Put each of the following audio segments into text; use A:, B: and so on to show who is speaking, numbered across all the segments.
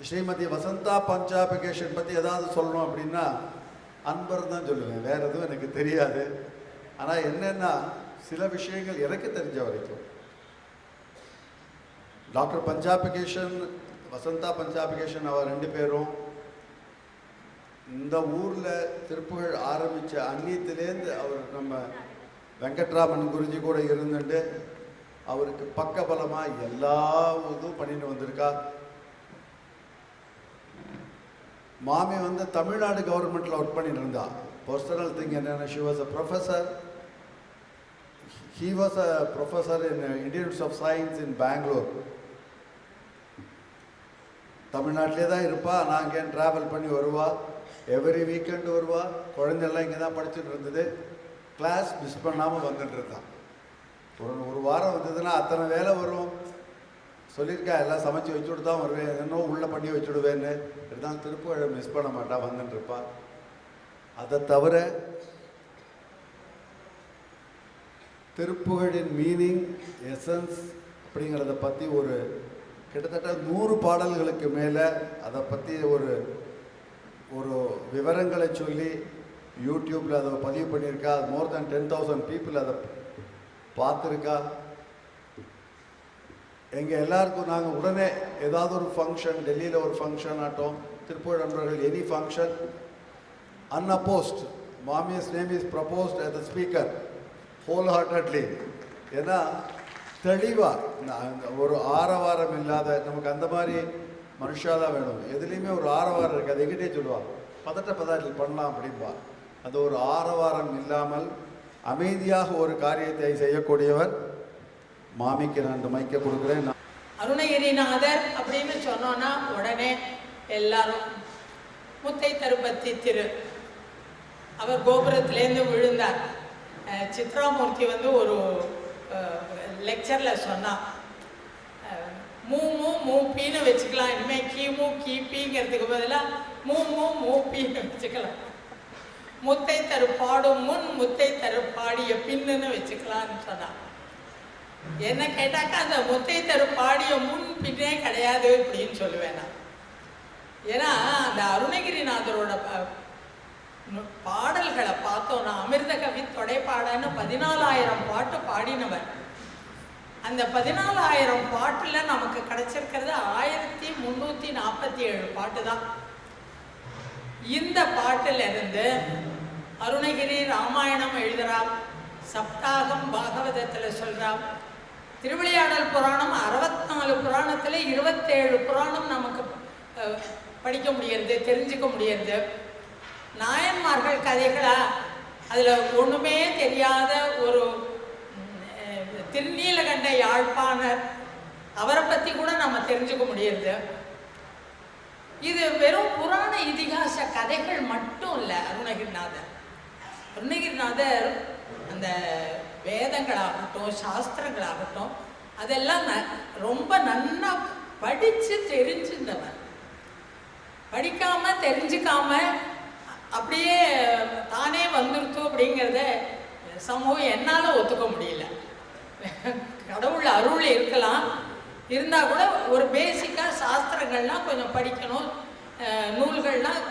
A: ஸ்ரீமதி வசந்தா பஞ்சாபிகேஷன் பற்றி ஏதாவது சொல்லணும் அப்படின்னா அன்பர் தான் சொல்லுவேன், வேறு எதுவும் எனக்கு தெரியாது. ஆனால் என்னென்னா சில விஷயங்கள் எனக்கு தெரிஞ்ச வரைக்கும் டாக்டர் பஞ்சாபிகேஷன், வசந்தா பஞ்சாபிகேஷன் அவர் ரெண்டு பேரும் இந்த ஊரில் திருப்புகழ் ஆரம்பித்த அந்நியத்திலேருந்து அவர் நம்ம வெங்கட்ராமன் குருஜி கூட இருந்துட்டு அவருக்கு பக்கபலமாக எல்லா இதுவும் பண்ணிட்டு வந்திருக்கா. மாமி வந்து தமிழ்நாடு கவர்மெண்ட்டில் ஒர்க் பண்ணிட்டு இருந்தா. பர்சனல் திங் என்னென்ன, she was a professor. He was a professor in Indian Institute of Science in Bangalore. தமிழ்நாட்டிலே தான் இருப்பா. நான் இங்கே ட்ராவல் பண்ணி வருவா, எவ்ரி வீக்கெண்டு வருவா. குழந்தைலாம் இங்கே தான் படிச்சுட்டு இருந்தது. கிளாஸ் மிஸ் பண்ணாமல் வந்துட்டு இருந்தான். ஒரு வாரம் வந்ததுன்னா அத்தனை வேலை வரும். சொல்லியிருக்கா, எல்லாம் சமைச்சு வச்சுட்டு தான் வருவேன், இன்னும் உள்ளே பண்ணி வச்சுடுவேன்னு. இருந்தாலும் திருப்புகழை மிஸ் பண்ண மாட்டா, வந்துட்டு இருப்பா. அதை தவிர திருப்புகழின் மீனிங், எசன்ஸ் அப்படிங்கிறத பற்றி ஒரு கிட்டத்தட்ட 100 பாடல்களுக்கு மேலே அதை பற்றி ஒரு விவரங்களை சொல்லி யூடியூப்பில் அதை பதிவு பண்ணியிருக்கா. மோர் தேன் 10,000 பீப்புள் அதை பார்த்துருக்கா. எங்கள் எல்லாருக்கும் நாங்கள் உடனே ஏதாவது ஒரு ஃபங்க்ஷன், டெல்லியில் ஒரு ஃபங்க்ஷன் ஆட்டோம், திருப்புகழ் நண்பர்கள், any function, unopposed, Mami's name is proposed as a speaker wholeheartedly. ஏன்னா தெளிவாக ஒரு ஆரவாரம் இல்லாத, நமக்கு அந்த மாதிரி மனுஷாதான் வேணும். எதுலேயுமே ஒரு ஆரவாரம் இருக்குது. அது எங்கிட்டே சொல்லுவாள், பதட்டத்தில் பண்ணலாம் அப்படின்பா. அது ஒரு ஆரவாரம் இல்லாமல் அமைதியாக ஒரு காரியத்தை செய்யக்கூடியவர். மாமிக்கு நான் இந்த மைக்க கொடுக்குறேன்.
B: அருணகிரிநாதர் அப்படின்னு சொன்னோன்னா உடனே எல்லாரும் முத்தை தருப்பத்தி திரு, அவர் கோபுரத்திலேருந்து விழுந்தார். சித்ராமூர்த்தி வந்து ஒரு லெக்சரில் சொன்னான், மூப்பின்னு வச்சுக்கலாம், இனிமேல் கிமு கிபிங்கிறதுக்கு பதிலாக மூப்பின்னு வச்சுக்கலாம். முத்தை தரு பாடும் முன் முத்தை தரு பாடிய பின்னுன்னு வச்சுக்கலான்னு சொன்னான். என்ன கேட்டாக்கா அந்த முத்தை தரு பாடிய முன் பின்னே கிடையாது அப்படின்னு சொல்லுவேன் நான். ஏன்னா அந்த அருணகிரிநாதரோட பாடல்களை பார்த்தோன்னா, அமிர்த கவி தொடைப்பாடன்னு 14,000 பாட்டு பாடினவர். அந்த 14,000 பாட்டில் நமக்கு கிடைச்சிருக்கிறது 1347 பாட்டு தான். இந்த பாட்டில் இருந்து அருணகிரி ராமாயணம் எழுதுறார், சப்தாகம் பாகவதத்தில் சொல்றார், திருவிளையாடல் புராணம் 64 புராணத்தில் 27 புராணம் நமக்கு படிக்க முடியறது, தெரிஞ்சுக்க முடியறது. நாயன்மார்கள் கதைகளா, அதில் ஒன்றுமே தெரியாத ஒரு திருநீலகண்ட யாழ்ப்பாணர், அவரை பற்றி கூட நம்ம தெரிஞ்சுக்க முடியறது. இது வெறும் புராண இதிகாச கதைகள் மட்டும் இல்லை. அருணகிரிநாதர் அந்த வேதங்களாகட்டும் சாஸ்திரங்களாகட்டும் அதெல்லாம் ரொம்ப நன்னா படித்து தெரிஞ்சிருந்தவர். படிக்காமல் தெரிஞ்சுக்காம அப்படியே தானே வந்துருத்து அப்படிங்கிறத சமூகம் என்னால் ஒத்துக்க முடியல. கடவுள் அருள் இருக்கலாம், இருந்தால் கூட ஒரு பேசிக்காக சாஸ்திரங்கள்லாம் கொஞ்சம் படிக்கணும். நூல்கள்லாம்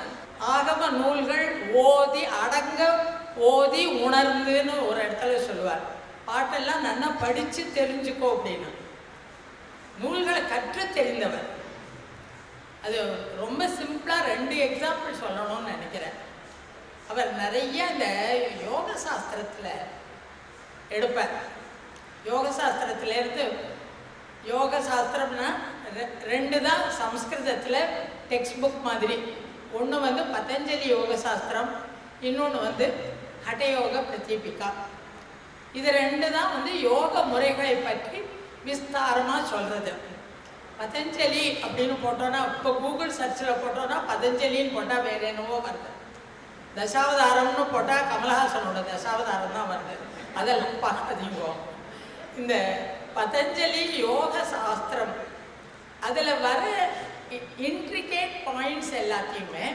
B: ஆகம நூல்கள் ஓதி அடங்க ஓதி உணர்ந்துன்னு ஒரு இடத்துல சொல்லுவார். பாட்டெல்லாம் நல்லா படித்து தெரிஞ்சுக்கோ அப்படின்னு. நூல்களை கற்று தெரிந்தவர். அது ரொம்ப சிம்பிளாக 2 எக்ஸாம்பிள் சொல்லணும்னு நினைக்கிறேன். அவர் நிறைய இந்த யோக சாஸ்திரத்தில் எடுப்பார். யோக சாஸ்திரத்திலேருந்து, யோக சாஸ்திரம்னா 2 தான் சம்ஸ்கிருதத்தில் டெக்ஸ்ட் புக் மாதிரி. ஒன்று வந்து பதஞ்சலி யோக சாஸ்திரம், இன்னொன்று வந்து ஹடயோக பிரதீபிகா. இது 2 தான் வந்து யோக முறைகளை பற்றி விஸ்தாரமாக சொல்கிறது. பதஞ்சலி அப்படின்னு போட்டோன்னா, இப்போ கூகுள் சர்ச்சில் போட்டோன்னா பதஞ்சலின்னு போட்டால் வேறு என்னவோ வருது. தசாவதாரம்னு போட்டால் கமலஹாசனோட தசாவதாரம் தான் வருது. அதெல்லாம் பார்க்காதீங்க. இந்த பதஞ்சலி யோக சாஸ்திரம், அதில் வர இன்ட்ரிகேட் பாயிண்ட்ஸ் எல்லாத்தையுமே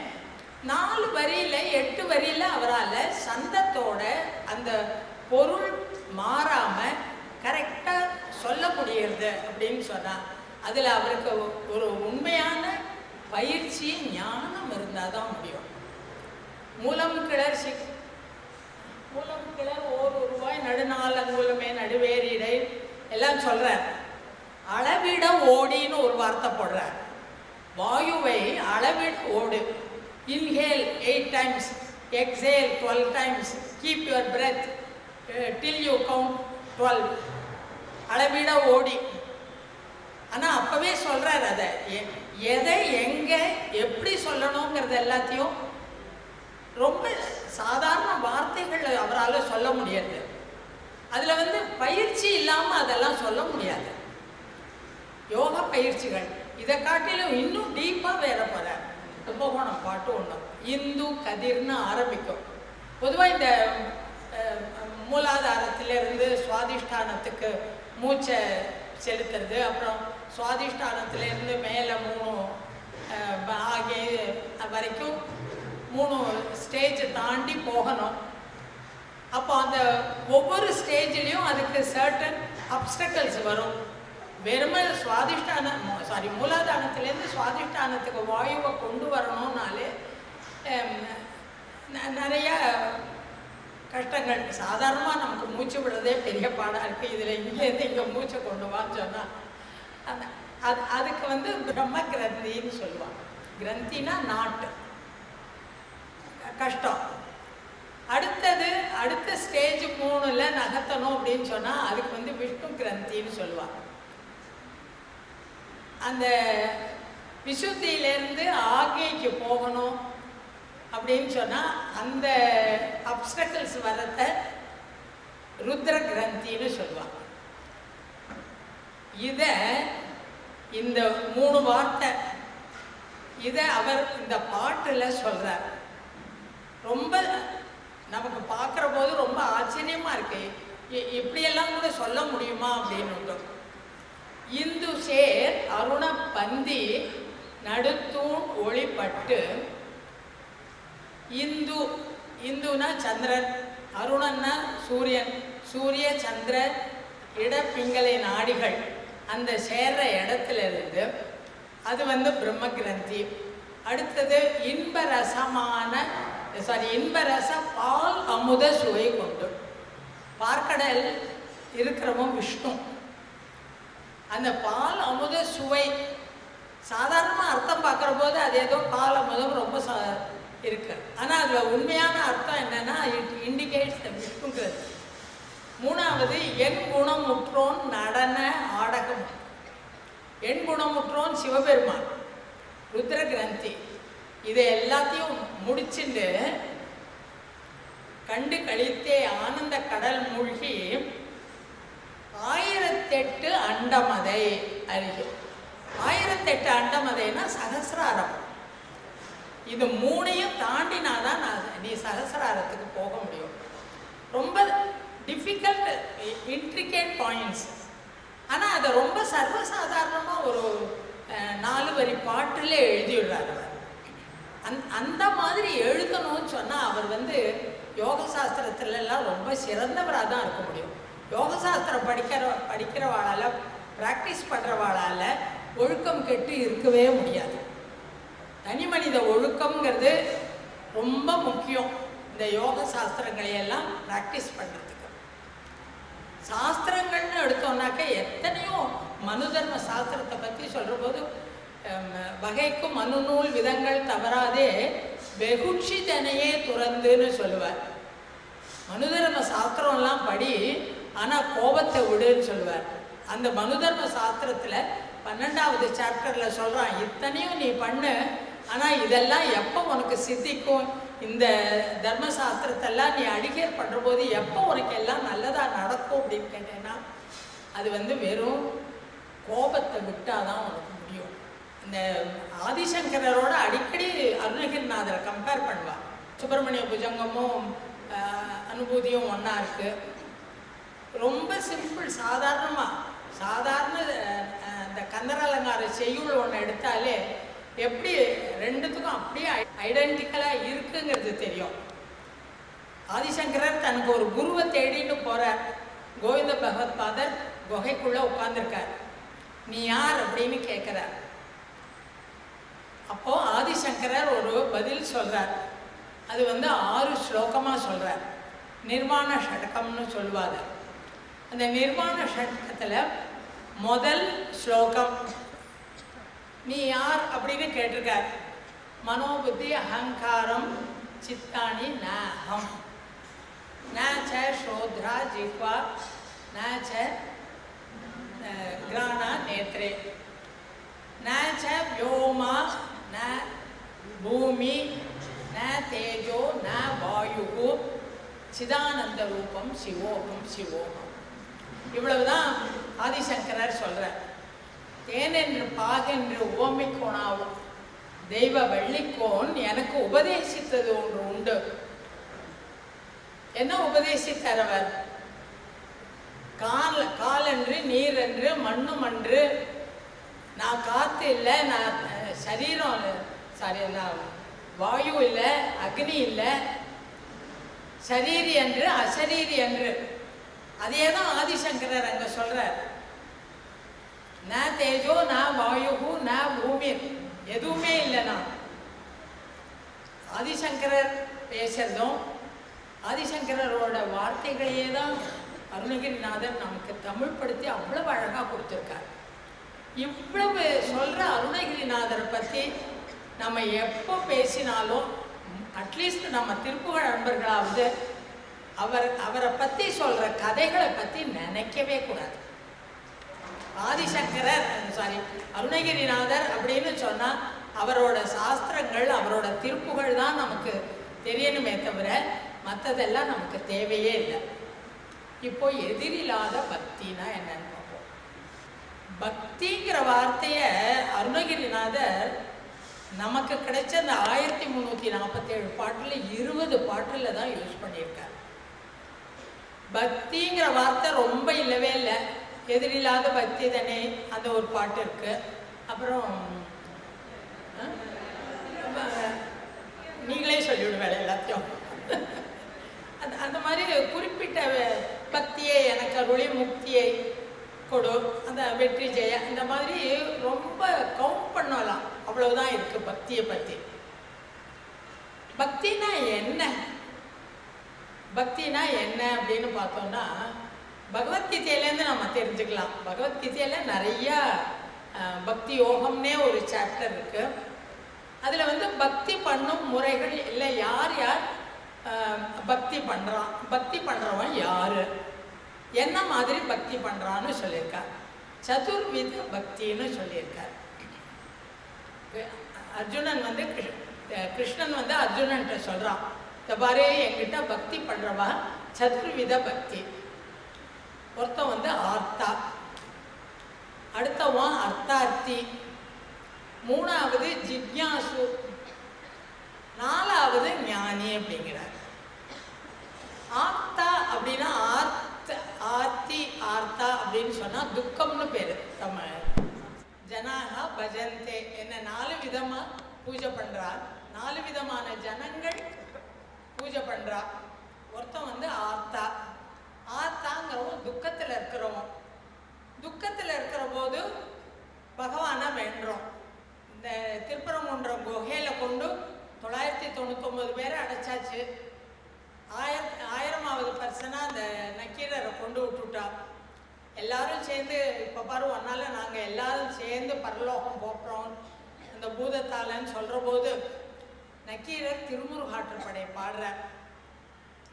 B: 4 வரியில் 8 வரியில் அவரால் சந்தத்தோட அந்த பொருள் மாறாமல் கரெக்டாக சொல்ல முடியறது அப்படின்னு சொன்னால், அதில் அவருக்கு ஒரு உண்மையான பயிற்சி ஞானம் இருந்தால் தான் முடியும். மூலம் கிளர் ஓர் உருவாய் நடுநாள் அங்குலமே நடுவேறிடை எல்லாம் சொல்கிறார். அளவிட ஓடின்னு ஒரு வார்த்தை போடுறார். வாயுவை அளவிட ஓடு. Inhale 8 times, exhale 12 times, keep your breath till you count 12. அளவிட ஓடி. ஆனால் அப்போவே சொல்கிறார் அதை எதை எங்கே எப்படி சொல்லணுங்கிறது எல்லாத்தையும் ரொம்ப சாதாரண வார்த்தைகள் அவரால் சொல்ல முடியாது. அதில் வந்து பயிற்சி இல்லாமல் அதெல்லாம் சொல்ல முடியாது. யோகா பயிற்சிகள் இதை காட்டிலும் இன்னும் டீப்பாக வேற போகிறார். கும்பகோணம் பாட்டு ஒன்று இந்து கதிர்னு ஆரம்பிக்கும். பொதுவாக இந்த மூலாதாரத்திலிருந்து சுவாதிஷ்டானத்துக்கு மூச்சை செலுத்துறது, அப்புறம் சுவாதிஷ்டானத்திலேருந்து மேலே 3 ஆகிய வரைக்கும் 3 ஸ்டேஜ் தாண்டி போகணும். அப்போ அந்த ஒவ்வொரு ஸ்டேஜ்லேயும் அதுக்கு சர்டன் அப்டக்கல்ஸ் வரும். வெறுமை மூலாதாரத்திலேருந்து சுவாதிஷ்டானத்துக்கு வாயுவை கொண்டு வரணும்னாலே நிறைய கஷ்டங்கள். சாதாரணமாக நமக்கு மூச்சு விடுறதே பெரிய பாடாக இருக்குது. இதில் இங்கேருந்து இங்கே மூச்சை கொண்டு வான்னு சொன்னால் அதுக்கு வந்து பிரம்ம கிரந்தின்னு சொல்லுவாங்க. கிரந்தினா நாட்டு கஷ்டம். அடுத்த ஸ்டேஜ் 3ல் நகர்த்தணும் அப்படின்னு சொன்னால் அதுக்கு வந்து விஷ்ணு கிரந்தின்னு சொல்லுவாங்க. அந்த விசுத்தியிலேருந்து ஆகியக்கு போகணும் அப்படின்னு சொன்னால் அந்த அப்டக்கல்ஸ் வரத ருத்ர கிரந்தின்னு சொல்லுவாங்க. இதை இந்த 3 வார்த்தை இதை அவர் இந்த பாட்டில் சொல்கிறார். ரொம்ப நமக்கு பார்க்குற போது ரொம்ப ஆச்சரியமாக இருக்கு. இப்படியெல்லாம் கூட சொல்ல முடியுமா அப்படின்னு. இந்து சேர் அருண பந்தி நடுத்தூண் ஒளிப்பட்டு. இந்துனா சந்திரன், அருணன்னா சூரியன், சூரிய சந்திர இடப்பிங்களை நாடிகள் அந்த சேர்ற இடத்துல இருந்து அது வந்து பிரம்ம கிரந்தி. அடுத்தது இன்பரச பால் அமுத சுவை கொண்டு. பார்க்கடல் இருக்கிறவன் விஷ்ணு. அந்த பால் அமுத சுவை சாதாரணமாக அர்த்தம் பார்க்குற போது அது ஏதோ பால் அமுதம் ரொம்ப இருக்கு. ஆனால் அதில் உண்மையான அர்த்தம் என்னன்னா இட் இண்டிகேட்ஸ் த விஷ்ணுங்கிறது. 3வது என் குணமுற்றோன் நடன ஆடகம். என் குணமுற்றோன் சிவபெருமான் ருத்ர கிரந்தி. இதை எல்லாத்தையும் முடிச்சுட்டு கண்டு கழித்தே ஆனந்த கடல் மூழ்கி 1008 அண்டமதை அறியும். 1008 அண்டமதைனா சகசிராரம். இது 3ஐயும் தாண்டினாதான் நீ சகசிராரத்துக்கு போக முடியும். ரொம்ப டிஃபிகல்ட் இன்ட்ரிகேட் பாயிண்ட்ஸ். ஆனால் அதை ரொம்ப சர்வசாதாரணமாக ஒரு 4 வரி பாட்டில் எழுதிவிடுறார் அவர். அந்த மாதிரி எழுதணும்னு சொன்னால் அவர் வந்து யோக சாஸ்திரத்துலலாம் ரொம்ப சிறந்தவராக தான் இருக்க முடியும். யோக சாஸ்திரம் படிக்கிறவாளால் ப்ராக்டிஸ் பண்ணுறவாளால் ஒழுக்கம் கெட்டு இருக்கவே முடியாது. தனி மனித ஒழுக்கம்ங்கிறது ரொம்ப முக்கியம் இந்த யோக சாஸ்திரங்களையெல்லாம் ப்ராக்டிஸ் பண்ணுறதுக்கு. சாஸ்திரங்கள்னு எடுத்தோம்னாக்க எத்தனையோ மனு தர்ம சாஸ்திரத்தை பற்றி சொல்கிற போது வகைக்கும் மனு நூல் விதங்கள் தவறாதே வெகுட்சி தனையே துறந்துன்னு சொல்லுவார். மனு தர்ம சாஸ்திரம்லாம் படி, ஆனால் கோபத்தை விடுன்னு சொல்லுவார். அந்த மனு தர்ம சாஸ்திரத்தில் 12வது சாப்டரில் சொல்கிறான், இத்தனையும் நீ பண்ணு, ஆனால் இதெல்லாம் எப்போ உனக்கு சித்திக்கும், இந்த தர்மசாஸ்திரத்தெல்லாம் நீ அடிக்கேர் பண்ணுற போது எப்போ உனக்கு எல்லாம் நல்லதாக நடக்கும் அப்படின்னு கேட்டேன்னா அது வந்து வெறும் கோபத்தை விட்டால் தான் உனக்கு முடியும். இந்த ஆதிசங்கரோட அடிக்கடி அருணகிரிநாதரை கம்பேர் பண்ணுவாள். சுப்பிரமணிய புஜங்கமும் அனுபூதியும் ஒன்றா இருக்குது. ரொம்ப சிம்பிள். சாதாரண இந்த கந்தரலங்கார செய்யுள் ஒன்று எடுத்தாலே எப்படி ரெண்டுத்துக்கும் அப்படியே ஐடென்டிக்கலாக இருக்குங்கிறது தெரியும். ஆதிசங்கரர் தனக்கு ஒரு குருவை தேடிட்டு போகிறார். கோவிந்த பகவத் பாதர் குகைக்குள்ளே உட்கார்ந்துருக்கார். நீ யார் அப்படின்னு கேட்குறார். அப்போ ஆதிசங்கரர் ஒரு பதில் சொல்றார். அது 6 ஸ்லோகமா சொல்றார். நிர்வாண ஷடகம்னு சொல்லுவாங்க. அந்த நிர்வாண ஷடகத்துல முதல் ஸ்லோகம் நீ யார் அப்படின்னு கேட்டிருக்கார். மனோபுத்தி அகங்காரம் சித்தாணி ந அஹம் ந ச ஸ்ரோத்ரா ஜிஹ்வா ந ச கிராணா நேத்ரே ந ச व्योमा ந பூமி ந தேஜோ ந வாயு சிதானந்த ரூபம் சிவோகம் சிவோகம். இவ்வளவுதான் ஆதிசங்கரர் சொல்றார். தேனென்று பாகென்று உவமைக்கோணாவும் தெய்வ வள்ளிக்கோன் எனக்கு உபதேசித்தது ஒன்று உண்டு. என்ன உபதேசித்தார் அவர்? காலன்று நீரென்று மண்ணும் அன்று நான் காற்று இல்லை, நான் சரீரம் இல்லை, சாரி நான் வாயு இல்லை, அக்னி இல்லை, சரீரி என்று அசரீரி என்று. அதே தான் ஆதிசங்கரர் அங்கே சொல்றார். ந தேஜோ ந வாயு ந பூமி, எதுவுமே இல்லை. நான் ஆதிசங்கரர் பேசுறதும் ஆதிசங்கரோட வார்த்தைகளையே தான் அருணகிரிநாதர் நமக்கு தமிழ் படுத்தி அவ்வளவு அழகாக கொடுத்துருக்கார். இவ்வளவு சொல்ற அருணகிரிநாதரை பற்றி நம்ம எப்போ பேசினாலும் அட்லீஸ்ட் நம்ம திருப்புகழ் அன்பர்களாவது அவரை பற்றி சொல்ற கதைகளை பற்றி நினைக்கவே கூடாது. ஆதிசங்கரர் அருணகிரிநாதர் அப்படின்னு சொன்னால் அவரோட சாஸ்திரங்கள் அவரோட திருப்புகழ் தான் நமக்கு தெரியணுமே தவிர மற்றதெல்லாம் நமக்கு தேவையே இல்லை. இப்போ எதிரில்லாத பக்தினா என்னன்னு பார்ப்போம். பக்திங்கிற வார்த்தையை அருணகிரிநாதர் நமக்கு கிடைச்ச அந்த 1347 பாட்டில் 20 பாட்டில் தான் யூஸ் பண்ணியிருக்கார். பக்திங்கிற வார்த்தை ரொம்ப இல்லவே இல்லை. எதிரில்லாத பக்தி தானே அந்த ஒரு பாட்டு இருக்கு. அப்புறம் நீங்களே சொல்லிவிடுவேன் எல்லாத்தையும். அந்த மாதிரி குறிப்பிட்ட பக்தியை எனக்கு அருளி முக்தியை கொடு, அந்த வெற்றி ஜெய, இந்த மாதிரி ரொம்ப கவுண்ட் பண்ணலாம். அவ்வளவுதான் இருக்கு பக்தியை பற்றி. பக்தினா என்ன? பக்தினா என்ன அப்படின்னு பார்த்தோம்னா பகவத்கீதையிலேருந்து நம்ம தெரிஞ்சுக்கலாம். பகவத்கீதையில் நிறைய பக்தி யோகம்னே ஒரு சாப்டர் இருக்கு. அதில் பக்தி பண்ணும் முறைகள் இல்லை, யார் யார் பக்தி பண்ணுறான், பக்தி பண்ணுறவன் யார், என்ன மாதிரி பக்தி பண்ணுறான்னு சொல்லியிருக்கார். சதுர்வித பக்தின்னு சொல்லியிருக்கார். அர்ஜுனன் கிருஷ்ணன் அர்ஜுனன்ட்ட சொல்கிறான், இந்த பாரு என்கிட்ட பக்தி பண்ணுறவா சதுர்வித பக்தி. ஒருத்தன் ஆர்த்தா, அடுத்தவன் அர்த்தார்த்தி, மூணாவது ஜிக்யாசு, நாலாவது ஞானி அப்படிங்கிறார். ஆர்த்தா அப்படின்னா ஆர்த்தி ஆர்த்தா அப்படின்னு சொன்னால் துக்கம்னு பேர். தமிழ் ஜனாகா பஜந்தே என்ன 4 விதமாக பூஜை பண்ணுறார். 4 விதமான ஜனங்கள் பூஜை பண்ணுறா. ஒருத்தன் ஆர்த்தா. ஆர்த்தாங்கிறவன் துக்கத்தில் இருக்கிறவன். துக்கத்தில் இருக்கிற போது பகவானை வேண்டுறோம். இந்த திருப்பரங்குன்றம் குகையில் கொண்டு 999 பேரை அடைச்சாச்சு. 1000வது பர்சனாக அந்த நக்கீரரை கொண்டு விட்டுட்டா. எல்லாரும் சேர்ந்து இப்போ பாரு ஒன்னால நாங்கள் எல்லாரும் சேர்ந்து பரலோகம் போக்குறோம் அந்த பூதத்தாலன்னு சொல்கிற போது நக்கீரர் திருமுருகாற்றுப்படை பாடுறார்.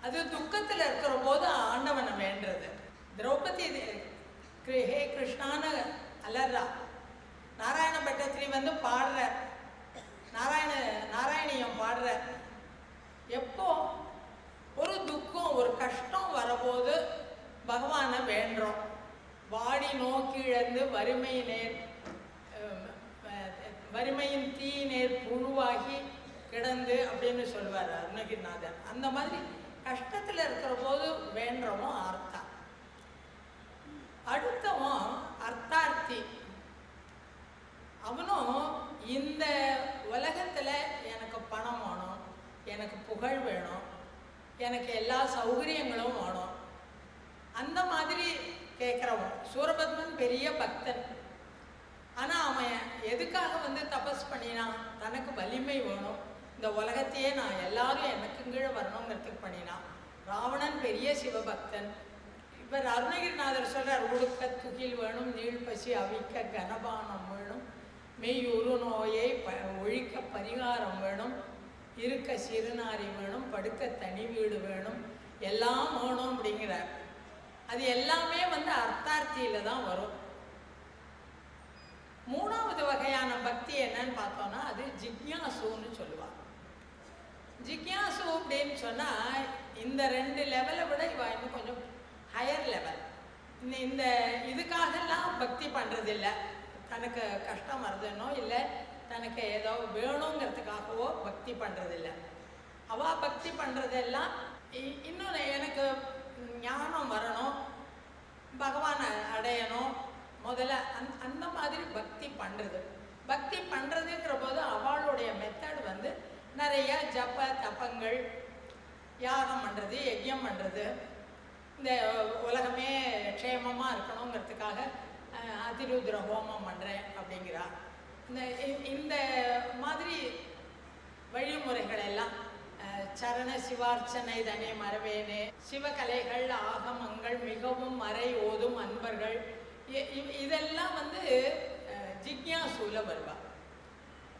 B: அது துக்கத்தில் இருக்கிற போது ஆண்டவனை வேண்டுறது. திரௌபதி ஹே கிருஷ்ணான்னு அலர்றா. நாராயண பட்டத்திரி பாடுற நாராயணியம் பாடுற. எப்போ ஒரு துக்கம் ஒரு கஷ்டம் வரபோது பகவானை வேண்டுறோம். வாடி நோக்கிழந்து வறுமையின் தீ நேர் புழுவாகி கிடந்து அப்படின்னு சொல்லுவார் அருணகிரிநாதர். அந்த மாதிரி கஷ்டத்தில் இருக்கிற போது வேண்டுறவன் ஆர்த்தா. அடுத்தவன் அர்த்தார்த்தி. அவனும் இந்த உலகத்தில் எனக்கு பணம் வேணும், எனக்கு புகழ் வேணும், எனக்கு எல்லா சௌகரியங்களும் வேணும், அந்த மாதிரி கேட்குறவன். சூரபத்மன் பெரிய பக்தன். ஆனால் அவன் எதுக்காக வந்து தபஸ் பண்ணினான்? தனக்கு வலிமை வேணும், இந்த உலகத்தையே நான் எல்லாரும் எனக்கு கீழே வரணுங்கிறதுக்கு பண்ணினான். ராவணன் பெரிய சிவபக்தன். இவர் அருணகிரிநாதர் சொல்கிறார், உடுக்க துகில் வேணும், நீழ்பசி அவிக்க கனபானம் வேணும், மெய்யுரு நோயை ஒழிக்க பரிகாரம் வேணும், இருக்க சிறுநாரி வேணும், படுக்க தனி வீடு வேணும், எல்லாம் வேணும் அப்படிங்கிறார். அது எல்லாமே வந்து அர்த்தார்த்தியில் தான் வரும். மூணாவது வகையான பக்தி என்னன்னு பார்த்தோன்னா அது ஜிக்யாசுன்னு சொல்லுவாங்க. ஜிக்யாசு அப்படின்னு சொன்னால் இந்த 2 லெவலை விட இவ இன்னும் கொஞ்சம் ஹையர் லெவல். இந்த இதுக்காகலாம் பக்தி பண்ணுறதில்லை. தனக்கு கஷ்டம் வருதுன்னோ இல்லை தனக்கு ஏதோ வேணுங்கிறதுக்காகவோ பக்தி பண்ணுறதில்லை. அவள் பக்தி பண்ணுறதெல்லாம் இன்னொன்று எனக்கு ஞானம் வரணும், பகவானை அடையணும், முதல்ல அந்த மாதிரி பக்தி பண்ணுறது. பக்தி பண்ணுறதுங்கிற போது அவளுடைய மெத்தட் வந்து நிறைய ஜப தப்பங்கள், யாகம் பண்ணுறது, யஜ்யம் பண்ணுறது, இந்த உலகமே க்ஷேமமாக இருக்கணுங்கிறதுக்காக அதிருத்ர ஹோமம் பண்ணுறேன் அப்படிங்கிறா. இந்த மாதிரி வழிமுறைகள் எல்லாம் சரண சிவார்ச்சனை தனே மறவேனே, சிவகலைகள், ஆகமங்கள், மிகவும் மறை ஓதும் அன்பர்கள், இதெல்லாம் வந்து ஜிக்யாசூல வருவா.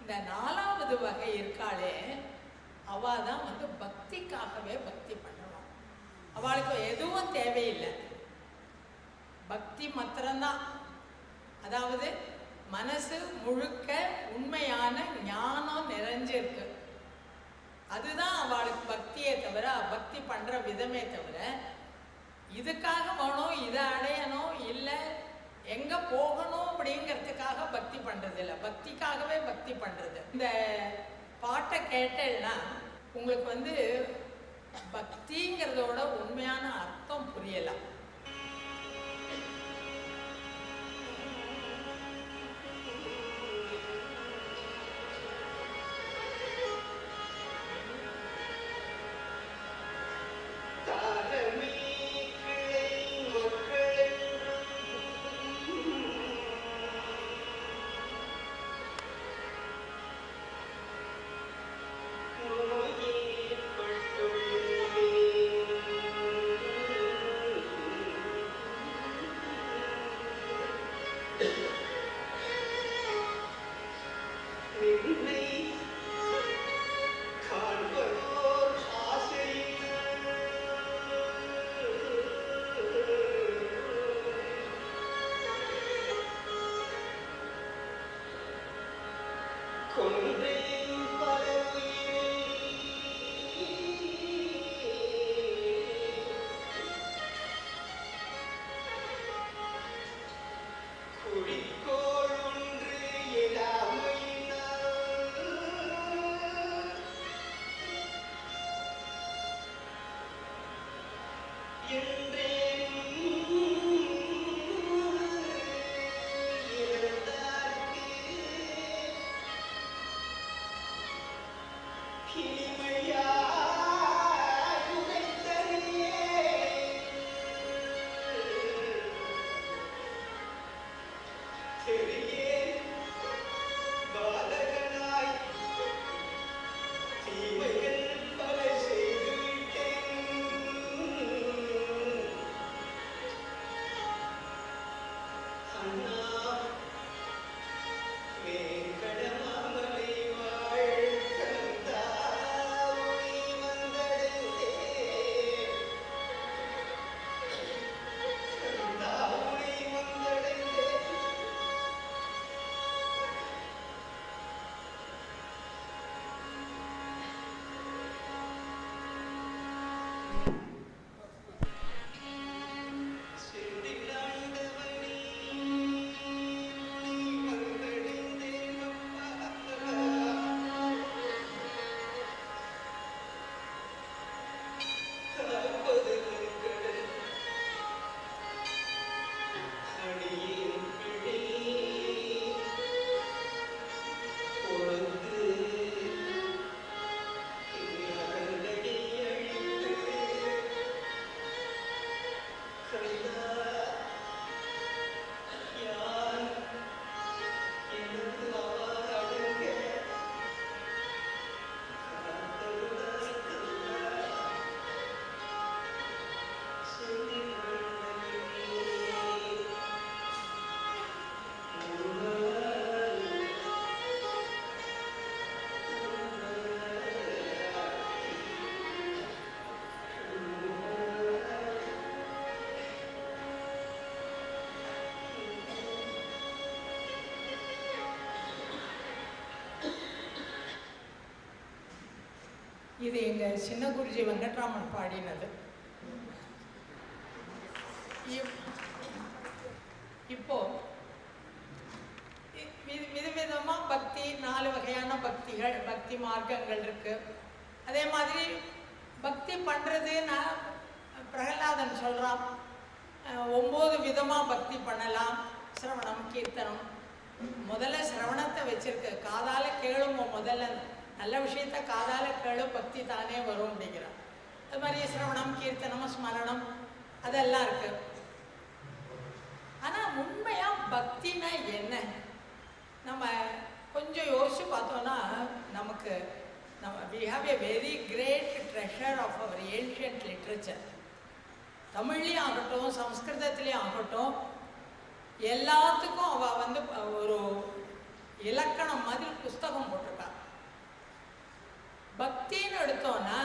B: இந்த 4வது வகை இருக்காளே, அவள் தான் வந்து பக்திக்காகவே பக்தி பண்ணணும். அவளுக்கு எதுவும் தேவையில்லை, பக்தி மாத்திரம்தான். அதாவது மனசு முழுக்க உண்மையான ஞானம் நிறைஞ்சிருக்கு, அதுதான் அவளுக்கு பக்தியே தவிர, பக்தி பண்ணுற விதமே தவிர இதுக்காக வேணும், இதை அடையணும், இல்லை எங்கே போகணும் அப்படிங்கிறதுக்காக பக்தி பண்ணுறது இல்லை. பக்திக்காகவே பக்தி பண்ணுறது. இந்த பாட்டை கேட்டேன்னா உங்களுக்கு வந்து பக்திங்கிறதோட உண்மையான அர்த்தம் புரியலாம். இது எங்கள் சின்ன குருஜி வெங்கட்ராமன் பாடினது. இப்போ விதவிதமாக பக்தி, 4 வகையான பக்திகள், பக்தி மார்க்கங்கள் இருக்கு. அதே மாதிரி பக்தி பண்ணுறது நான் பிரகலாதன் சொல்கிறான், 9 விதமாக பக்தி பண்ணலாம். சிரவணம், கீர்த்தனம். முதல்ல சிரவணத்தை வச்சிருக்கு, காதால கேளுங்க, முதல்ல நல்ல விஷயத்த காதால கேளு, பக்தி தானே வரும் அப்படிங்கிறான். அது மாதிரி சிரவணம், கீர்த்தனம், ஸ்மரணம் அதெல்லாம் இருக்கு. ஆனால் உண்மையாக பக்தினா என்ன? நம்ம கொஞ்சம் யோசிச்சு பார்த்தோன்னா நமக்கு we have a very great treasure of our ancient literature. தமிழ்லேயும் ஆகட்டும், சம்ஸ்கிருதத்துலேயும் ஆகட்டும், எல்லாத்துக்கும் அவள் வந்து ஒரு இலக்கணம் மாதிரி புஸ்தகம் போட்டிருக்கா. பக்தின்னு எடுத்தோன்னா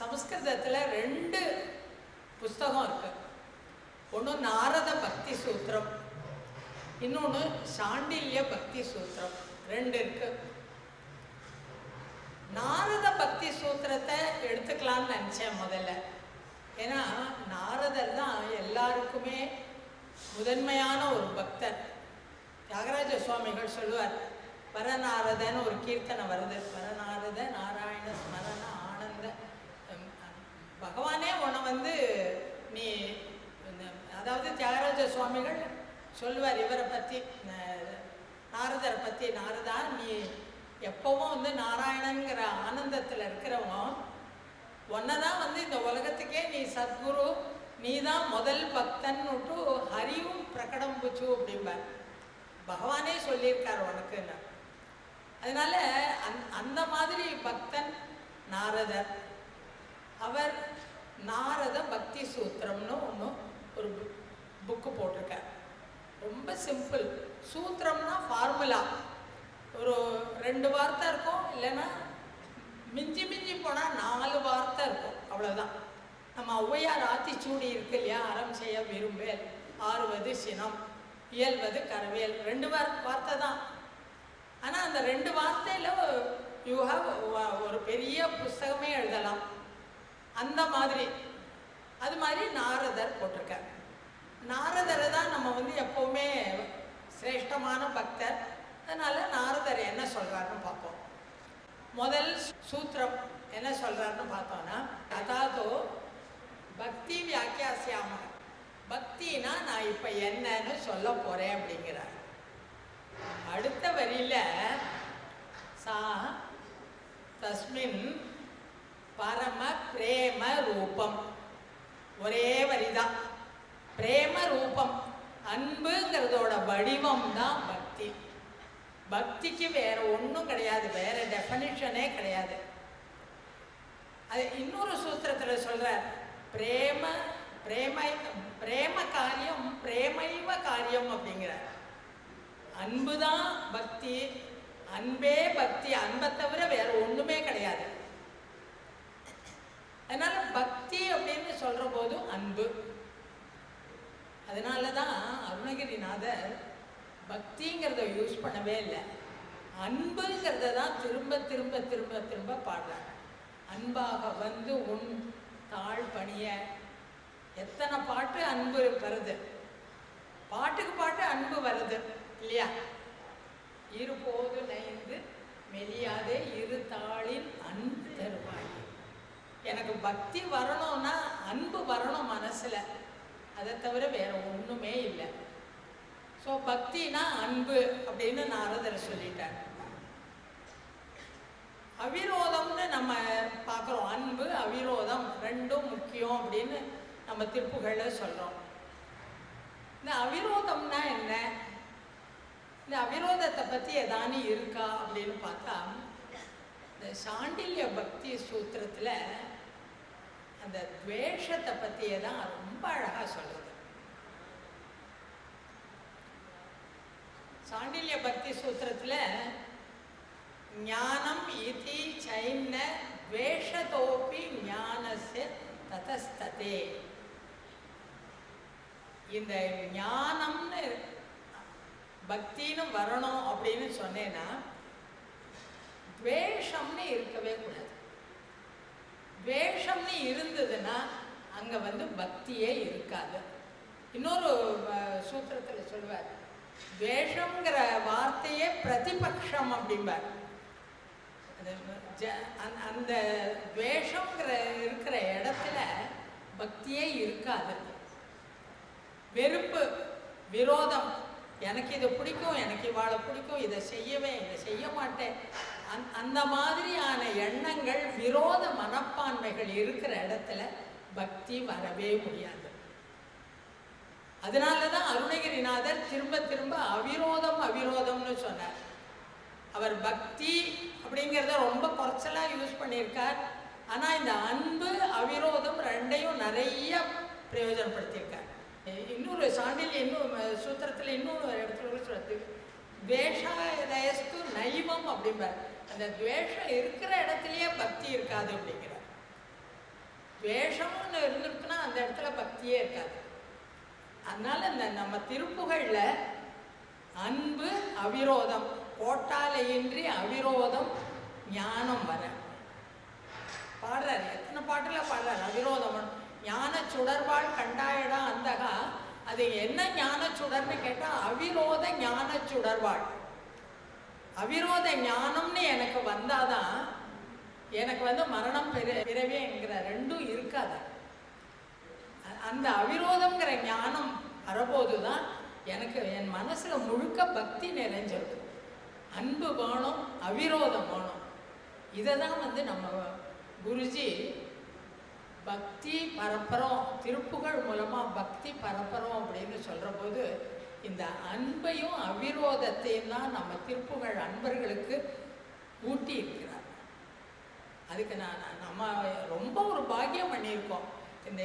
B: சம்ஸ்கிருதத்தில் 2 புஸ்தகம் இருக்கு. ஒன்று நாரத பக்தி சூத்திரம், இன்னொன்று சாண்டில்ய பக்தி சூத்திரம். 2 இருக்கு. நாரத பக்தி சூத்திரத்தை எடுத்துக்கலான்னு நினச்சேன் முதல்ல. ஏன்னா நாரதர் தான் எல்லாருக்குமே முதன்மையான ஒரு பக்தர். தியாகராஜ சுவாமிகள் சொல்லுவார், வரநாரதன்னு ஒரு கீர்த்தனை வருது. வரநாரத நாராயண ஸ்மரண ஆனந்த, பகவானே உன்னை வந்து நீ, அதாவது தியாகராஜ சுவாமிகள் சொல்லுவார் இவரை பற்றி, நாரதரை பற்றி, நாரதா நீ எப்பவும் வந்து நாராயணங்கிற ஆனந்தத்தில் இருக்கிறவன், ஒன்றை தான் வந்து இந்த உலகத்துக்கே நீ சத்குரு, நீ தான் முதல் பக்தன்னுட்டு ஹரியும் பிரகடம் புச்சு அப்படிம்பார். பகவானே சொல்லியிருக்கார் உனக்குன்னு. அதனால அந்த மாதிரி பக்தன் நாரதர். அவர் நாரத பக்தி சூத்திரம்னு ஒரு புக்கு போட்டிருக்கார். ரொம்ப சிம்பிள். சூத்திரம்னா ஃபார்முலா. ஒரு 2 வார்த்தை இருக்கும், இல்லைன்னா மிஞ்சி மிஞ்சி போனால் 4 வார்த்தை இருக்கும், அவ்வளோதான். நம்ம ஔவையார் ஆத்திச்சூடி இருக்கு இல்லையா, அறம் செய்ய விரும்பேல், ஆறுவது சினம், இயல்வது கரவேல், 2 வார்த்தை தான். ஆனால் அந்த 2 வார்த்தையில் யூ ஹாவ் ஒரு பெரிய புஸ்தகமே எழுதலாம். அந்த மாதிரி அது மாதிரி நாரதர் போட்டிருக்கார். நாரதரை தான் நம்ம வந்து எப்போவுமே சிரேஷ்டமான பக்தர். அதனால் நாரதர் என்ன சொல்கிறாருன்னு பார்ப்போம். முதல் சூத்திரம் என்ன சொல்கிறாருன்னு பார்த்தோன்னா, அதாவது பக்தி வியாக்கியாசியாம, பக்தினா நான் இப்போ என்னன்னு சொல்ல போகிறேன் அப்படிங்கிறார். அடுத்த வரியில் சா தஸ்மின் பரம பிரேம ரூபம், ஒரே வரிதான். பிரேம ரூபம், அன்புங்கிறதோட வடிவம் தான் பக்தி. பக்திக்கு வேற ஒன்றும் கிடையாது, வேற டெஃபனிஷனே கிடையாது. அது இன்னொரு சூத்திரத்தில் சொல்கிறார், பிரேம காரியம் பிரேமைவ காரியம் அப்படிங்கிறார். அன்பு தான் பக்தி, அன்பே பக்தி, அன்பை தவிர வேற ஒன்றுமே கிடையாது. அதனால பக்தி அப்படின்னு சொல்கிற போது அன்பு. அதனால தான் அருணகிரிநாதர் பக்திங்கிறத யூஸ் பண்ணவே இல்லை, அன்புங்கிறத தான் திரும்ப திரும்ப திரும்ப திரும்ப பாடுறாங்க. அன்பாக வந்து உன் தாழ் பணிய, எத்தனை பாட்டு அன்பு வருது, பாட்டுக்கு பாட்டு அன்பு வருது இல்லையா? இருபோது நைந்து மெலியாதே இரு தாளின் அன்பு தருவாய். எனக்கு பக்தி வரணும்னா அன்பு வரணும் மனசில், அதை தவிர வேற ஒன்றுமே இல்லை. ஸோ பக்தினா அன்பு அப்படின்னு நாரதர் சொல்லிட்டார். அவிரோதம்னு நம்ம பார்க்குறோம், அன்பு அவிரோதம் 2ம் முக்கியம் அப்படின்னு நம்ம திருப்புகளில் சொல்கிறோம். இந்த அவிரோதம்னா என்ன, இந்த அவிரோதத்தை பற்றி எதானு இருக்கா அப்படின்னு பார்த்தா, இந்த சாண்டில்ய பக்தி சூத்திரத்தில் அந்த துவேஷத்தை பற்றியே தான் ரொம்ப அழகாக சொல்லுது. சாண்டில்ய பக்தி சூத்திரத்தில் ஞானம் இதி சைன்ன துவேஷதோபி ஞானஸ்ய ததஸ்ததே. இந்த ஞானம்னு பக்தின்னு வரணும் அப்படின்னு சொன்னேன்னா துவேஷம்னு இருக்கவே கூடாது. துவேஷம்னு இருந்ததுன்னா அங்கே வந்து பக்தியே இருக்காது. இன்னொரு சூத்திரத்தில் சொல்லுவார், துவேஷங்கிற வார்த்தையே பிரதிபக்ஷம் அப்படிம்பார். அந்த துவேஷங்கிற இருக்கிற இடத்துல பக்தியே இருக்காது. வெறுப்பு, விரோதம், எனக்கு இது பிடிக்கும், எனக்கு இவாளை பிடிக்கும், இதை செய்யவே, இதை செய்ய மாட்டேன், அந்த மாதிரியான எண்ணங்கள், விரோத மனப்பான்மைகள் இருக்கிற இடத்துல பக்தி வரவே முடியாது. அதனால தான் அருணகிரிநாதர் திரும்ப திரும்ப அவிரோதம் அவிரோதம்னு சொன்னார். அவர் பக்தி அப்படிங்கிறத ரொம்ப குறைச்சலாக யூஸ் பண்ணியிருக்கார். ஆனால் இந்த அன்பு அவிரோதம் ரெண்டையும் நிறைய பிரயோஜனப்படுத்தியிருக்கார். இன்னொரு சாண்டில், இன்னும் சூத்திரத்தில் இன்னொரு இடத்துல சொல்றது, துவேஷாயஸ்து நைவம் அப்படிம்பார். அந்த துவேஷம் இருக்கிற இடத்துலையே பக்தி இருக்காது அப்படிங்கிறார். துவேஷம்னு இருந்துருக்குன்னா அந்த இடத்துல பக்தியே இருக்காது. அதனால இந்த நம்ம திருப்புகழ்ல அன்பு அவிரோதம், கோட்டாலையின்றி அவிரோதம் ஞானம் வர பாடுறாரு. எத்தனை பாட்டில் பாடுறாரு அவிரோதம். ஞான சுடர்வாள் கண்டாயடா அந்தகா, அது என்ன ஞான சுடர்னு கேட்டால் அவிரோத ஞான சுடர்வாள். அவிரோத ஞானம்னு எனக்கு வந்தாதான் எனக்கு வந்து மரணம் பிறவிங்கிற ரெண்டும் இருக்காது. அந்த அவிரோதங்கிற ஞானம் வரபோது தான் எனக்கு என் மனசில் முழுக்க பக்தி நிறைஞ்சிருக்கும். அன்பு வேணும், அவிரோதம் வேணும். இதை தான் வந்து நம்ம குருஜி பக்தி பரப்புறோம், திருப்புகழ் மூலமாக பக்தி பரப்புறோம் அப்படின்னு சொல்கிற போது இந்த அன்பையும் அவிரோதத்தையும் தான் நம்ம திருப்புகழ் அன்பர்களுக்கு ஊட்டி இருக்கிறார். அதுக்கு நம்ம ரொம்ப ஒரு பாக்கியம் பண்ணியிருக்கோம். இந்த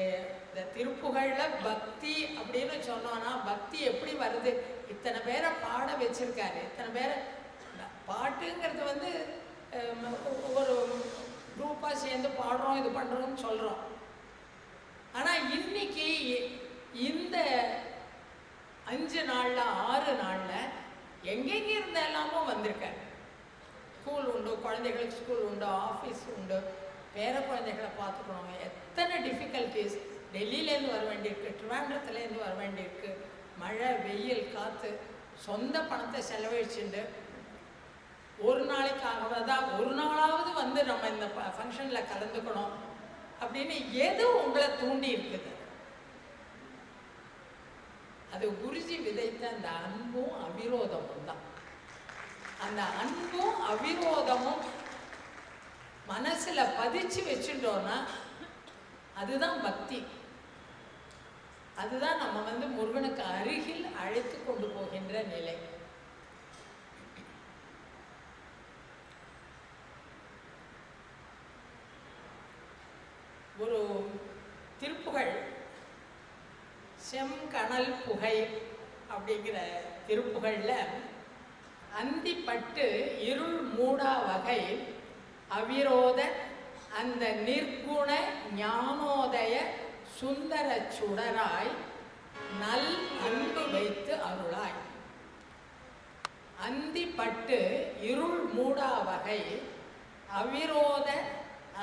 B: திருப்புகழில் பக்தி அப்படின்னு சொன்னோன்னா பக்தி எப்படி வருது? இத்தனை பேரை பாட வச்சிருக்காரு. இத்தனை பேரை பாட்டுங்கிறது வந்து ஒரு குரூப்பாக சேர்ந்து பாடுறோம், இது பண்ணுறோம்னு சொல்கிறோம். ஆனால் இன்னைக்கு இந்த 5 நாளில் 6 நாளில் எங்கெங்கே இருந்த எல்லாமோ வந்திருக்காரு. ஸ்கூல் உண்டு, குழந்தைகளுக்கு ஸ்கூல் உண்டு, ஆஃபீஸ் உண்டு, பேர குழந்தைகளை பார்த்துக்கணும். எத்தனை டிஃபிகல்ட்டிஸ். டெல்லியிலேருந்து வர வேண்டியிருக்கு, ட்ரிவாண்ட்ரத்துலேருந்து வர வேண்டியிருக்கு, மழை, வெயில், காற்று, சொந்த பணத்தை செலவழிச்சுண்டு ஒரு நாளைக்காக தான் ஒரு நாளாவது வந்து நம்ம இந்த ஃபங்க்ஷனில் கலந்துக்கணும் அப்படின்னு எது உங்களை தூண்டி இருக்குது? அது குருஜி விதைத்த அந்த அன்பும் அவிரோதமும் தான். அந்த அன்பும் அவிரோதமும் மனசுல பதிச்சு வச்சுட்டோம்னா அதுதான் பக்தி. அதுதான் நம்ம வந்து முருகனுக்கு அருகில் அழைத்து கொண்டு போகின்ற நிலை. ஒரு திருப்புகழ் செம்கணல் புகை அப்படிங்கிற திருப்புகழ்ல அந்திப்பட்டு இருள் மூடா வகை அவிரோத அந்த நிர்குண ஞானோதய சுந்தர சுடராய் நல் அன்பு வைத்து அருளாய். அந்திப்பட்டு இருள் மூடா வகை அவிரோத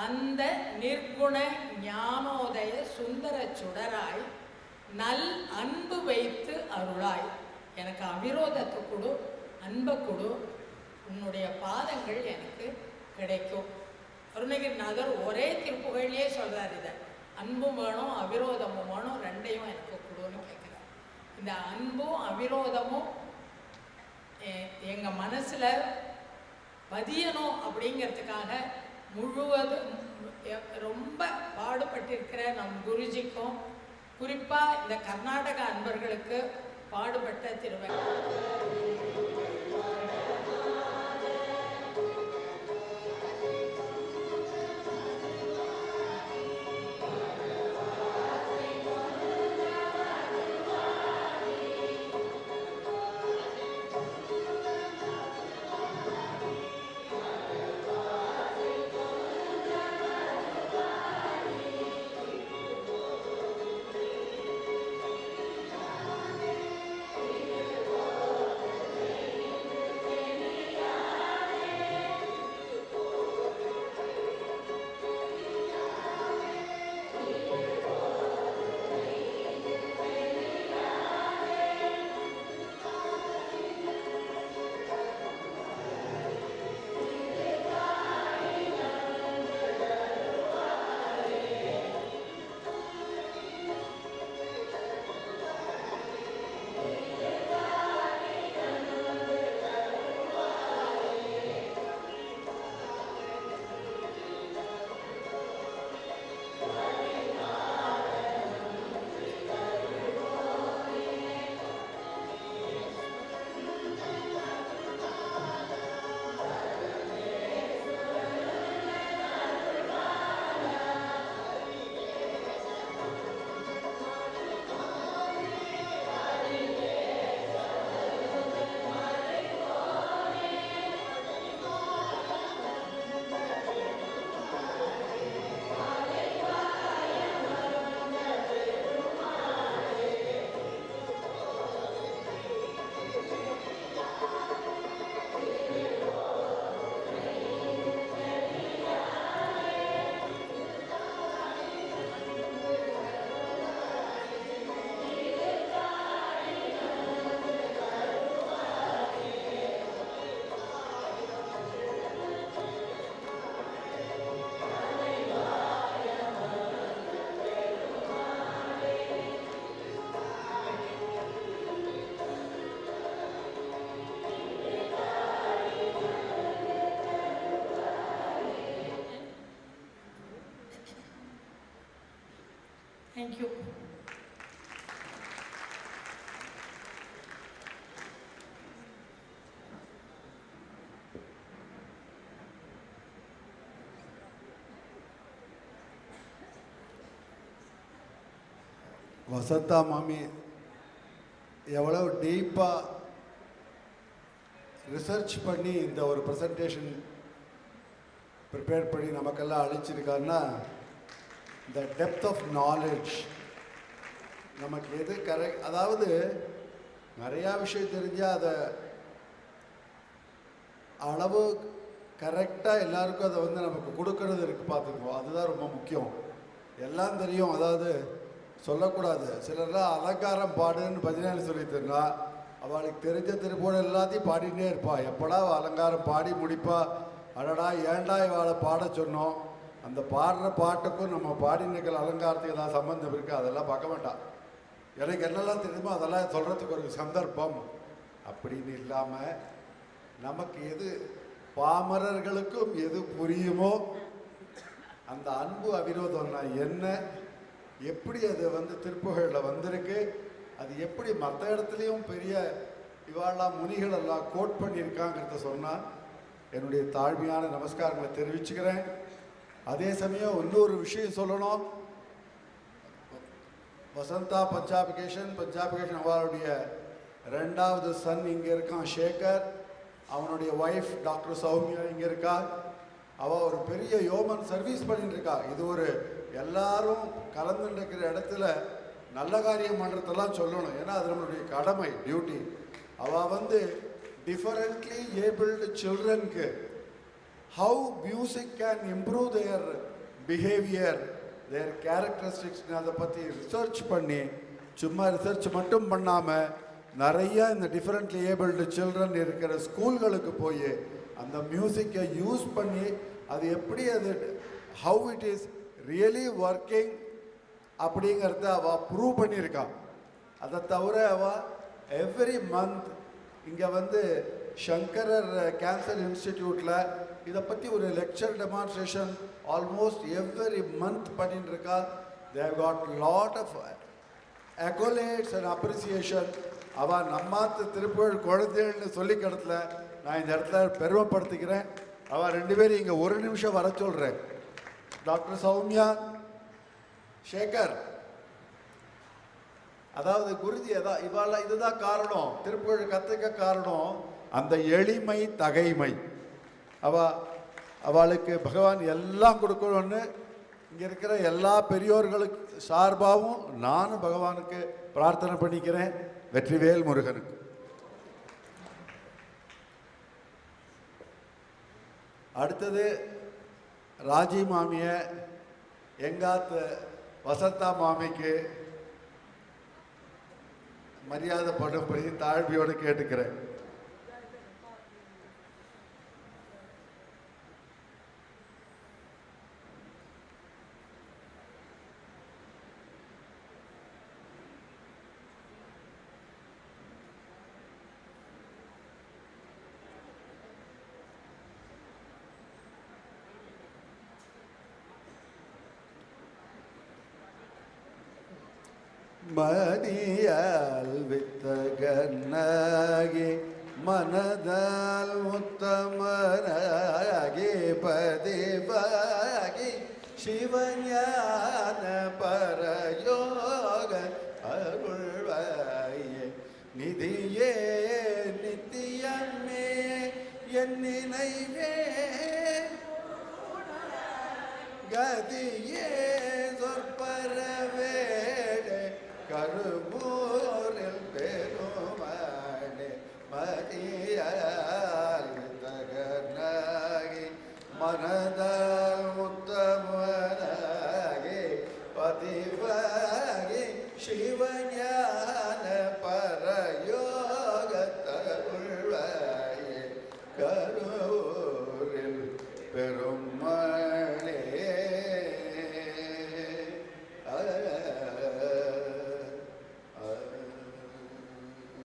B: அந்த நிர்குண ஞானோதய சுந்தர சுடராய் நல் அன்பு வைத்து அருளாய். எனக்கு அவிரோதத்தை கொடு, அன்பை கொடு, உன்னுடைய பாதங்கள் எனக்கு கிடைக்கும். அருணகிரிநாதர் ஒரே திருப்புகழிலே சொல்கிறார், இதை அன்பும் வேணும் அவிரோதமும் வேணும், ரெண்டையும் எனக்கு கொடுன்னு கேட்குறார். இந்த அன்பும் அவிரோதமும் எங்கள் மனசில் பதியணும் அப்படிங்கிறதுக்காக முழுவதும் ரொம்ப பாடுபட்டிருக்கிற நம் குருஜிக்கும் குறிப்பாக இந்த கர்நாடக அன்பர்களுக்கு பாடுபட்ட தேங்க்யூ.
A: வசந்தா மாமி எவ்வளவு டீப்பாக ரிசர்ச் பண்ணி இந்த ஒரு ப்ரெசன்டேஷன் ப்ரிப்பேர் பண்ணி நமக்கெல்லாம் அழிச்சிருக்காருன்னா, இந்த டெப்த் ஆஃப் நாலேஜ் நமக்கு எது கரெக்ட், அதாவது நிறையா விஷயம் தெரிஞ்சால் அதை அளவு கரெக்டாக எல்லாருக்கும் அதை வந்து நமக்கு கொடுக்கறது இருக்குது பார்த்துக்குவோம். அதுதான் ரொம்ப முக்கியம். எல்லாம் தெரியும், அதாவது சொல்லக்கூடாது. சிலர்லாம் அலங்காரம் பாடுன்னு பதினேழு சொல்லித்தருனா அவளுக்கு தெரிஞ்ச திருப்போடு எல்லாத்தையும் பாடிட்டே இருப்பாள். எப்படா அலங்காரம் பாடி முடிப்பா, அடடா ஏண்டா இவாளை பாட சொன்னோம். அந்த பாடுற பாட்டுக்கும் நம்ம பாடினக்கள் அலங்காரத்துக்கு ஏதாவது சம்பந்தம் இருக்குது, அதெல்லாம் பார்க்க மாட்டான். எனக்கு என்னெல்லாம் தெரியுமோ அதெல்லாம் சொல்கிறதுக்கு ஒரு சந்தர்ப்பம் அப்படின்னு இல்லாமல், நமக்கு எது பாமரர்களுக்கும் எது புரியுமோ அந்த அன்பு அவிரோதம்னா என்ன, எப்படி அது வந்து திருப்புகழில் வந்திருக்கு, அது எப்படி மற்ற இடத்துலையும் பெரிய இவாளெல்லாம் முனிகள் எல்லாம் கோட் பண்ணியிருக்காங்கிறத சொன்னால் என்னுடைய தாழ்மையான நமஸ்காரங்களை தெரிவிச்சுக்கிறேன். அதே சமயம் இன்னொரு விஷயம் சொல்லணும். வசந்தா பஞ்சாபிகேஷன் அவளுடைய ரெண்டாவது சன் இங்கே இருக்கான் சேகர். அவனுடைய ஒய்ஃப் டாக்டர் சௌமியா இங்கே இருக்கா. அவள் ஒரு பெரிய யோமன் சர்வீஸ் பண்ணிட்டு இருக்கா. இது ஒரு எல்லாரும் கலந்துட்டு இருக்கிற இடத்துல நல்ல காரியம் பண்ணுறதெல்லாம் சொல்லணும். ஏன்னா அது நம்மளுடைய கடமை, டியூட்டி. அவள் வந்து டிஃபரெண்ட்லி ஏபிள்டு சில்ட்ரனுக்கு how music can improve their behaviour, their characteristics, அதை பற்றி ரிசர்ச் பண்ணி, சும்மா ரிசர்ச் மட்டும் பண்ணாமல் நிறைய இந்த டிஃபரெண்ட்லி ஏபிள்டு சில்ட்ரன் இருக்கிற ஸ்கூல்களுக்கு போய் அந்த மியூசிக்கை யூஸ் பண்ணி அது எப்படி அது how it is really working அப்படிங்கிறத அவள் ப்ரூவ் பண்ணியிருக்கான். அதை தவிர அவள் எவ்ரி மந்த் இங்கே வந்து சங்கரர் கேன்சர் இன்ஸ்டிடியூட்டில் இதை பற்றி ஒரு lecture demonstration almost every month பண்ணிட்டு இருக்கா. They have got lot of accolades and appreciation. அவள் நம்மாத்து திருப்புகழ் குழந்தைகள்னு சொல்லி கிடத்துல நான் இந்த இடத்துல பெருமைப்படுத்திக்கிறேன். அவள் ரெண்டு பேரும் இங்கே ஒரு நிமிஷம் வர சொல்கிறேன். டாக்டர் சௌமியா, சேகர், அதாவது குருஜி இவாள் இதுதான் காரணம், திருப்புகழ் கற்றுக்க காரணம் அந்த எளிமை தகைமை. அவளுக்கு பகவான் எல்லாம் கொடுக்கணும்னு இங்கே இருக்கிற எல்லா பெரியோர்களுக்கு சார்பாகவும் நானும் பகவானுக்கு பிரார்த்தனை பண்ணிக்கிறேன். வெற்றிவேல் முருகனுக்கு. அடுத்தது ராஜி மாமியை எங்காத்து வசந்தா மாமிக்கு மரியாதை பண்ணும்படி தாழ்மையோடு கேட்டுக்கிறேன். மதியால் வித்தகனாகி மனதால் உத்தமனாகி பதிவாகி சிவஞான பரயோக அருள்வாயே நிதியே நித்தியமே என் நினைவே கதியே சொற்பரவே கருபூரில் பெருமாளே மதியால் தகனாகி மனதால் உத்தமனாகி பதிவாகி சிவஞான பரயோகத்தருள்வாயே கருபூரில் பெருமாள்